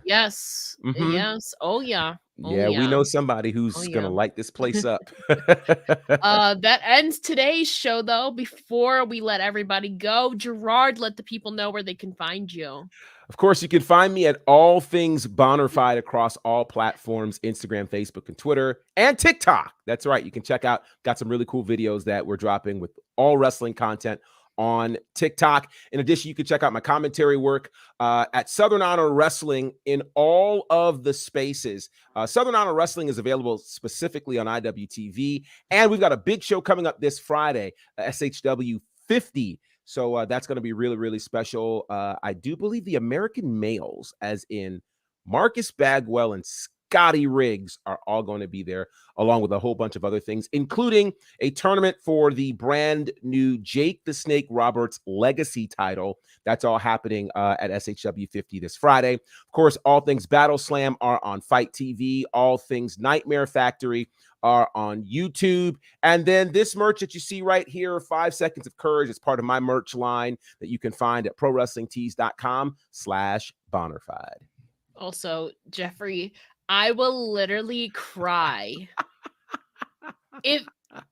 Yes, yes. Oh yeah. Yeah, we know somebody who's gonna light this place up. That ends today's show, though. Before we let everybody go, Gerard, let the people know where they can find you. Of course, you can find me at All Things Bonnerfied across all platforms, Instagram, Facebook, and Twitter, and TikTok. That's right. You can check out, got some really cool videos that we're dropping with all wrestling content on TikTok. In addition, you can check out my commentary work at Southern Honor Wrestling in all of the spaces. Southern Honor Wrestling is available specifically on IWTV, and we've got a big show coming up this Friday, SHW 50. So that's going to be really, really special. I do believe the American males, as in Marcus Bagwell and Scotty Riggs, are all going to be there, along with a whole bunch of other things, including a tournament for the brand new Jake the Snake Roberts Legacy title. That's all happening at SHW 50 this Friday. Of course, all things Battle Slam are on Fight TV. All things Nightmare Factory are on YouTube. And then this merch that you see right here, 5 Seconds of Courage, is part of my merch line that you can find at prowrestlingtees.com/Bonnerfied. Also, Jeffrey, I will literally cry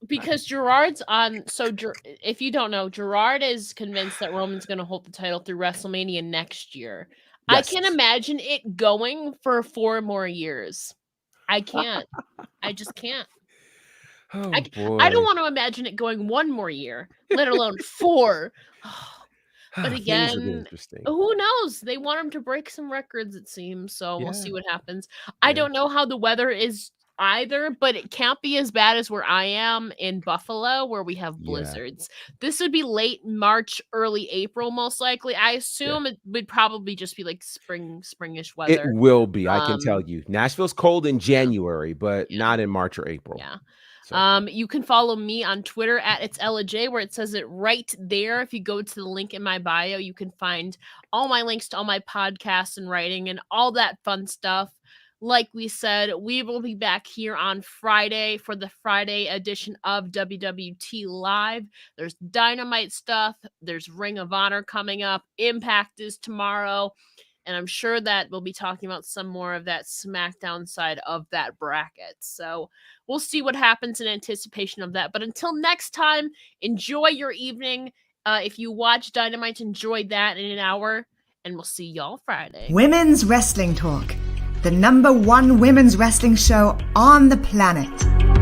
because Gerard's on. So if you don't know, Gerard is convinced that Roman's going to hold the title through WrestleMania next year. Yes. I can't imagine it going for 4 more years. I can't. I just can't. Oh, boy. I don't want to imagine it going 1 more year, let alone 4. But again, who knows? They want him to break some records, it seems. So we'll see what happens. I don't know how the weather is either, but it can't be as bad as where I am in Buffalo, where we have blizzards. This would be late March, early April, most likely. I assume it would probably just be like springish weather. It will be. I can tell you. Nashville's cold in January, but not in March or April. Yeah. So. You can follow me on Twitter at It's Ella J, where it says it right there. If you go to the link in my bio, you can find all my links to all my podcasts and writing and all that fun stuff. Like we said, we will be back here on Friday for the Friday edition of WWT Live. There's Dynamite stuff. There's Ring of Honor coming up. Impact is tomorrow. And I'm sure that we'll be talking about some more of that SmackDown side of that bracket. So we'll see what happens in anticipation of that. But until next time, enjoy your evening. If you watch Dynamite, enjoy that in an hour. And we'll see y'all Friday. Women's Wrestling Talk, the #1 women's wrestling show on the planet.